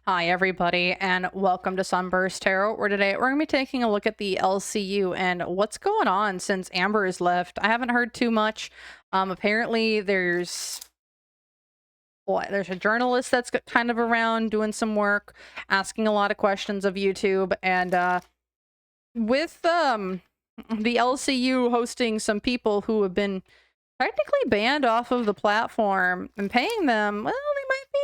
Hi, everybody, and welcome to SunBurst Tarot, where today we're going to be taking a look at the LCU and what's going on since Amber has left. I haven't heard too much. Apparently, there's a journalist that's kind of around doing some work, asking a lot of questions of YouTube, and with the LCU hosting some people who have been technically banned off of the platform and paying them, well, they might be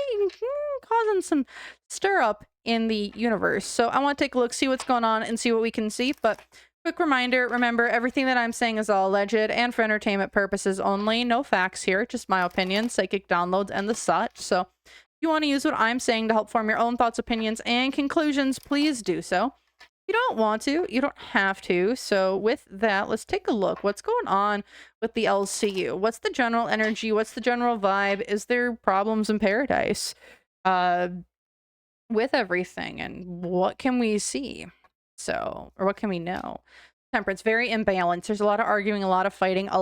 causing some stir up in the universe. So I want to take a look, see what's going on, and see what we can see. But quick reminder, remember, everything that I'm saying is all alleged and for entertainment purposes only. No facts here, just my opinion, psychic downloads, and the such. So if you want to use what I'm saying to help form your own thoughts, opinions, and conclusions, please do so. You don't want to, you don't have to. So with that, let's take a look. What's going on with the LCU? What's the general energy? What's the general vibe? Is there problems in paradise with everything? And what can we see? So, or what can we know? Temperance, very imbalanced. There's a lot of arguing, a lot of fighting, there's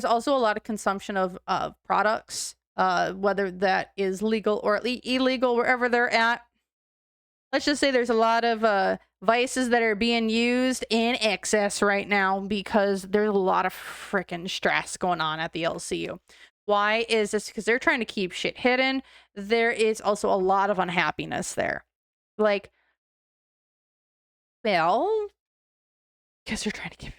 also a lot of consumption of products, whether that is legal or illegal, wherever they're at. Let's just say there's a lot of vices that are being used in excess right now because there's a lot of freaking stress going on at the LCU. Why is this? Because they're trying to keep shit hidden. There is also a lot of unhappiness there. Like, well, because they're trying to keep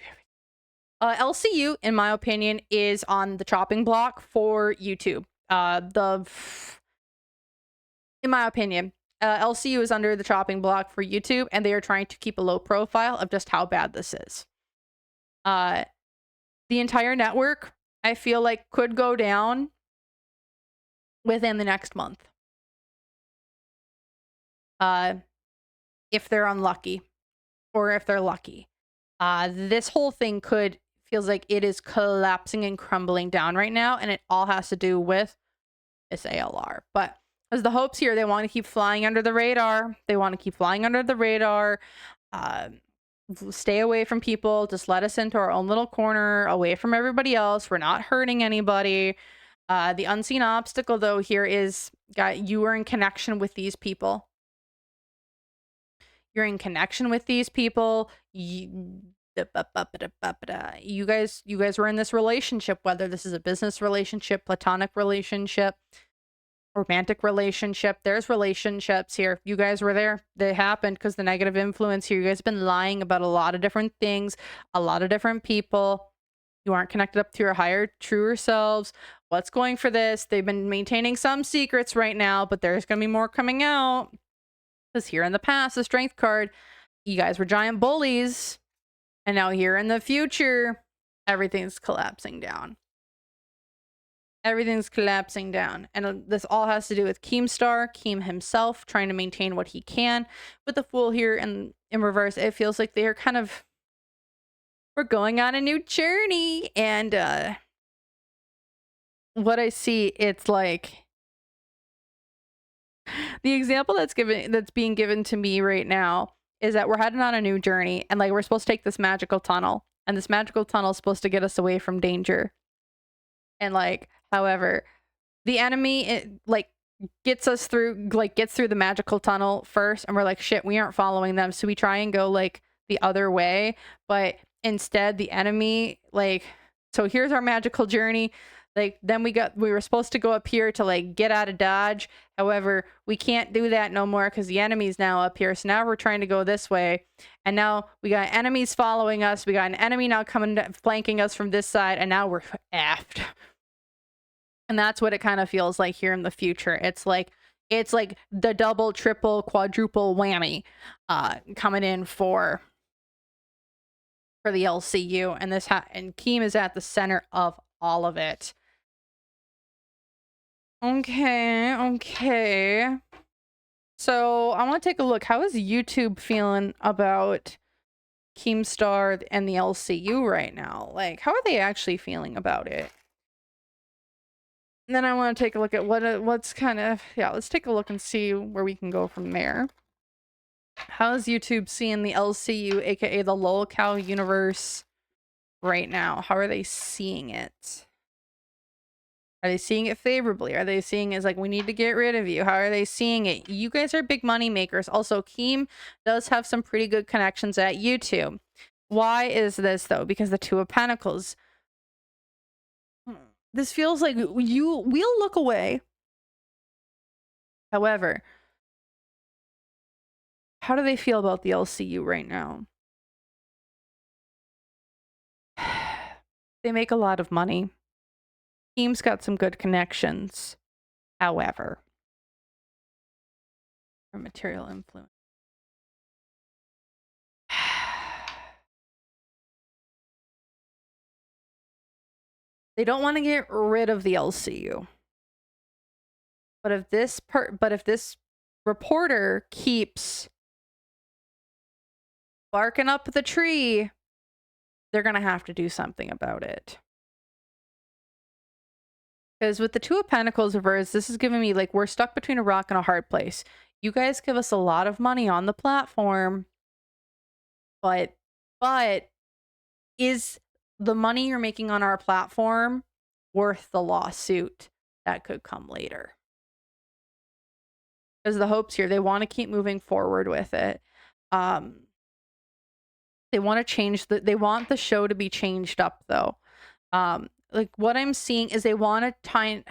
everything. LCU, in my opinion, is on the chopping block for YouTube. In my opinion, LCU is under the chopping block for YouTube, and they are trying to keep a low profile of just how bad this is. The entire network, I feel like, could go down within the next month. If they're unlucky, or if they're lucky. This whole thing feels like it is collapsing and crumbling down right now, and it all has to do with this ALR. But as the hopes here, they want to keep flying under the radar. They want to keep flying under the radar. Stay away from people. Just let us into our own little corner, away from everybody else. We're not hurting anybody. The unseen obstacle, though, here is you are in connection with these people. You're in connection with these people. You guys were in this relationship, whether this is a business relationship, platonic relationship, romantic relationship. There's relationships here. You guys were there. They happened because the negative influence here. You guys have been lying about a lot of different things, a lot of different people. You aren't connected up to your higher, truer selves. What's going for this? They've been maintaining some secrets right now, but there's going to be more coming out. Because here in the past, the strength card, you guys were giant bullies. And now here in the future, everything's collapsing down. Everything's collapsing down. And this all has to do with Keemstar, Keem himself, trying to maintain what he can. With the Fool here in reverse, it feels like they're kind of... We're going on a new journey. And what I see, it's like... The example that's being given to me right now is that we're heading on a new journey, and like we're supposed to take this magical tunnel, and this magical tunnel is supposed to get us away from danger. And like, however, the enemy gets through the magical tunnel first, and we're like, shit, we aren't following them, so we try and go like the other way, but instead the enemy so here's our magical journey. Then we were supposed to go up here to like get out of Dodge. However, we can't do that no more because the enemy's now up here. So now we're trying to go this way. And now we got enemies following us. We got an enemy now flanking us from this side. And now we're effed. And that's what it kind of feels like here in the future. It's like the double, triple, quadruple whammy coming in for the LCU. And and Keem is at the center of all of it. Okay. So I want to take a look. How is YouTube feeling about Keemstar and the LCU right now? Like, how are they actually feeling about it? And then I want to take a look at what's kind of... Yeah, let's take a look and see where we can go from there. How is YouTube seeing the LCU, aka the LolCowUniverse, right now? How are they seeing it? Are they seeing it favorably? Are they seeing it as like, we need to get rid of you? How are they seeing it? You guys are big money makers. Also, Keem does have some pretty good connections at YouTube. Why is this though? Because the Two of Pentacles. This feels like we'll look away. However, how do they feel about the LCU right now? They make a lot of money. Team's got some good connections. However, for material influence. They don't want to get rid of the LCU. But if this reporter keeps barking up the tree, they're going to have to do something about it. Because with the Two of Pentacles reversed, this is giving me like we're stuck between a rock and a hard place. You guys give us a lot of money on the platform, but is the money you're making on our platform worth the lawsuit that could come later? Because the hopes here, they want to keep moving forward with it. They want to change they want the show to be changed up though. Like what I'm seeing is they want to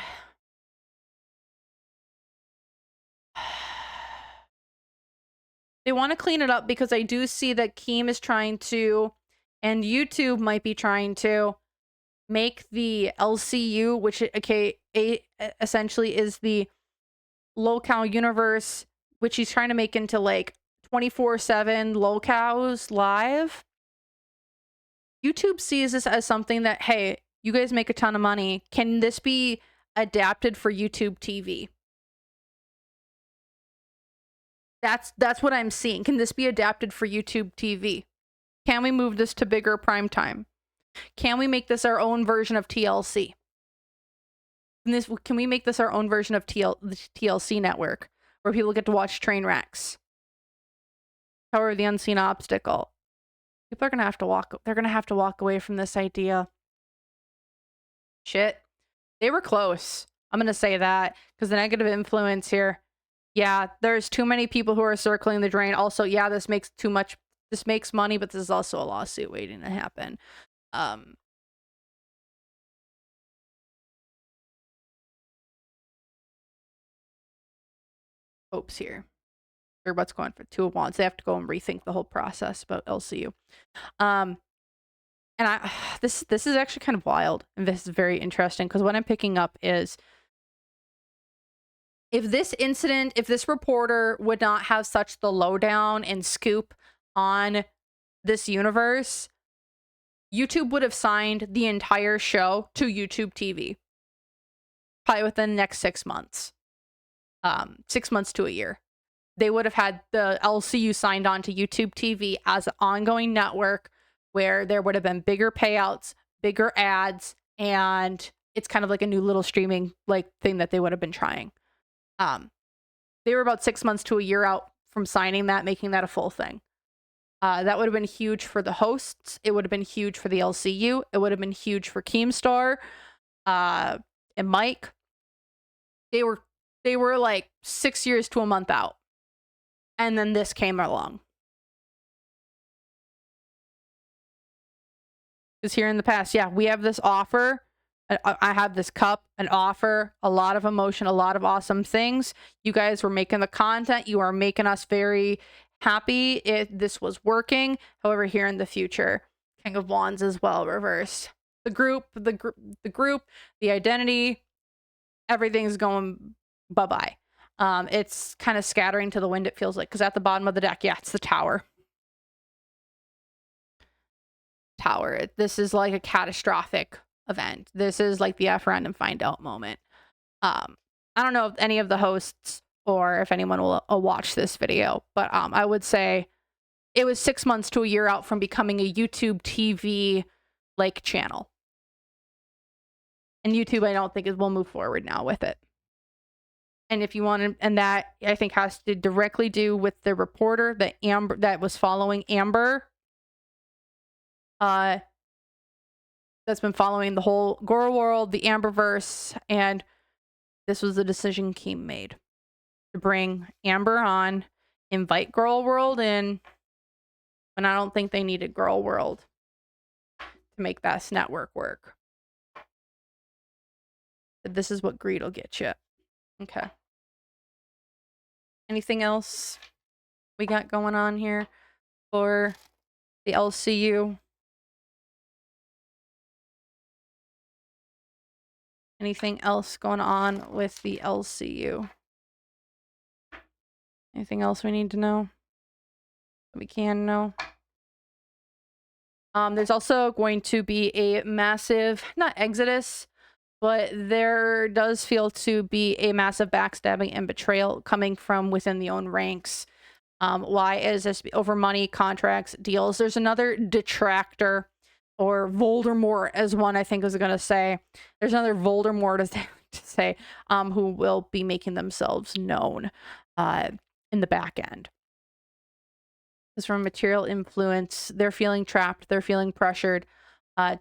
they want to clean it up, because I do see that Keem is trying to, and YouTube might be trying to, make the LCU, which essentially is the LolCowUniverse, which he's trying to make into like 24/7 LolCows live. YouTube sees this as something that, hey, you guys make a ton of money. Can this be adapted for YouTube TV? That's what I'm seeing. Can this be adapted for YouTube TV? Can we move this to bigger prime time? Can we make this our own version of TLC? Can we make this our own version of the TLC network, where people get to watch train wrecks? However, the unseen obstacle. People are gonna have to walk. They're gonna have to walk away from this idea. Shit, they were close. I'm gonna say that, because the negative influence here. Yeah, there's too many people who are circling the drain. Also, yeah, this makes too much. This makes money, but this is also a lawsuit waiting to happen. Hopes here. Or what's going for Two of Wands. They have to go and rethink the whole process about LCU. And this is actually kind of wild, and this is very interesting, because what I'm picking up is, if this reporter would not have such the lowdown and scoop on this universe, YouTube would have signed the entire show to YouTube TV. Probably within the next 6 months. 6 months to a year. They would have had the LCU signed on to YouTube TV as an ongoing network, where there would have been bigger payouts, bigger ads, and it's kind of like a new little streaming like thing that they would have been trying. They were about 6 months to a year out from signing that, making that a full thing. That would have been huge for the hosts. It would have been huge for the LCU. It would have been huge for Keemstar, and Mike. They were like 6 years to a month out. And then this came along. Because here in the past, yeah, we have this offer. I have this cup, an offer, a lot of emotion, a lot of awesome things. You guys were making the content. You are making us very happy. This was working. However, here in the future, King of Wands as well reversed. The group, the identity, everything's going bye-bye. It's kind of scattering to the wind, it feels like, because at the bottom of the deck, yeah, it's the Tower. This is like a catastrophic event. This is like the F random find out moment. I don't know if any of the hosts or if anyone will watch this video, but I would say it was 6 months to a year out from becoming a YouTube TV like channel. And YouTube, I don't think will move forward now with it. And if you want to, and that I think has to directly do with the reporter that was following Amber. that's been following the whole Gore world, the Amberverse, and this was the decision Keem made to bring Amber on, invite Girl World in, and I don't think they needed Girl World to make that network work. But this is what greed will get you. Okay. Anything else we got going on here for the LCU? Anything else going on with the LCU? Anything else we need to know? That we can know? There's also going to be a massive, not exodus, but there does feel to be a massive backstabbing and betrayal coming from within the own ranks. Why is this? Over money, contracts, deals. There's another detractor, or Voldemort, as one I think is going to say. There's another Voldemort to say, who will be making themselves known in the back end. Is from material influence. They're feeling trapped. They're feeling pressured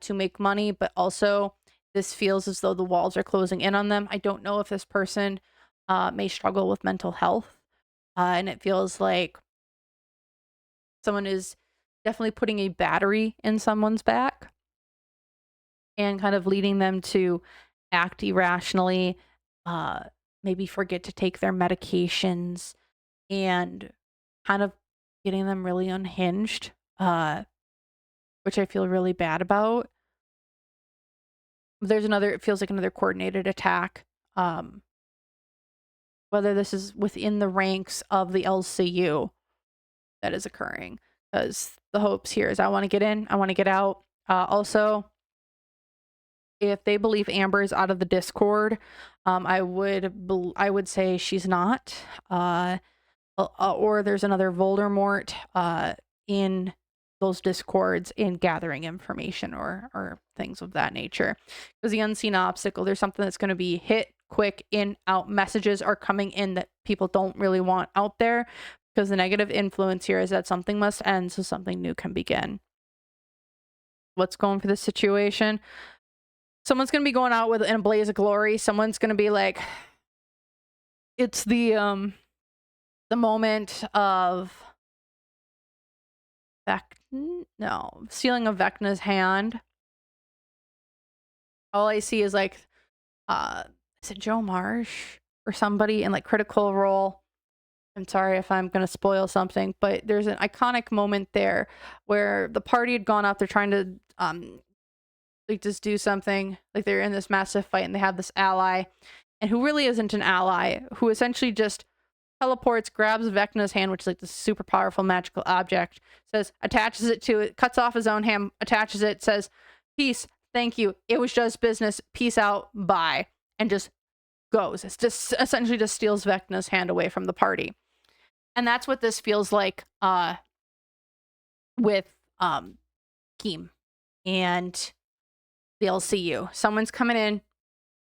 to make money, but also this feels as though the walls are closing in on them. I don't know if this person may struggle with mental health, and it feels like someone is definitely putting a battery in someone's back and kind of leading them to act irrationally, maybe forget to take their medications, and kind of getting them really unhinged, which I feel really bad about. There's another, it feels like another coordinated attack, whether this is within the ranks of the LCU that is occurring, because the hopes here is I want to get in, I want to get out. Also, if they believe Amber is out of the Discord, I would say she's not. Or there's another Voldemort in those Discords in gathering information or things of that nature. Because the unseen obstacle, there's something that's going to be hit quick, in, out. Messages are coming in that people don't really want out there, because the negative influence here is that something must end so something new can begin. What's going for this situation? Someone's going to be going out with in a blaze of glory. Someone's going to be like, it's the moment of stealing of Vecna's hand. All I see is like, is it Joe Marsh or somebody in like Critical Role? I'm sorry if I'm going to spoil something, but there's an iconic moment there where the party had gone out. They're trying to like just do something, like they're in this massive fight and they have this ally, and who really isn't an ally, who essentially just teleports, grabs Vecna's hand, which is like this super powerful magical object, says, attaches it to it, cuts off his own hand, attaches it, says, peace, thank you, it was just business, peace out, bye, and just goes. It's just essentially just steals Vecna's hand away from the party. And that's what this feels like with Keem and the LCU. Someone's coming in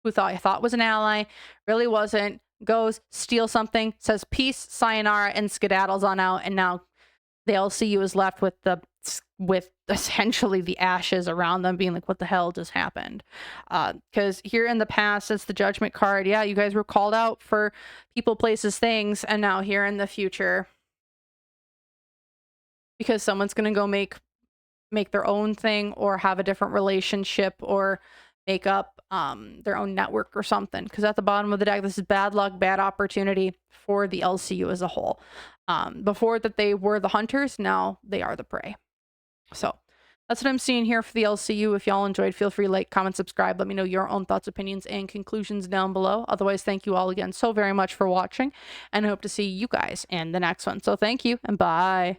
who I thought was an ally, really wasn't, goes, steals something, says peace, sayonara, and skedaddles on out, and now the LCU is left with essentially the ashes around them, being like, what the hell just happened? Because here in the past, it's the judgment card. Yeah, you guys were called out for people, places, things, and now here in the future, because someone's gonna go make their own thing, or have a different relationship, or make up their own network or something. Because at the bottom of the deck, this is bad luck, bad opportunity for the LCU as a whole. Before that, they were the hunters, now they are the prey. So that's what I'm seeing here for the LCU. If y'all enjoyed, feel free to like, comment, subscribe. Let me know your own thoughts, opinions, and conclusions down below. Otherwise, thank you all again so very much for watching, and I hope to see you guys in the next one. So thank you, and bye.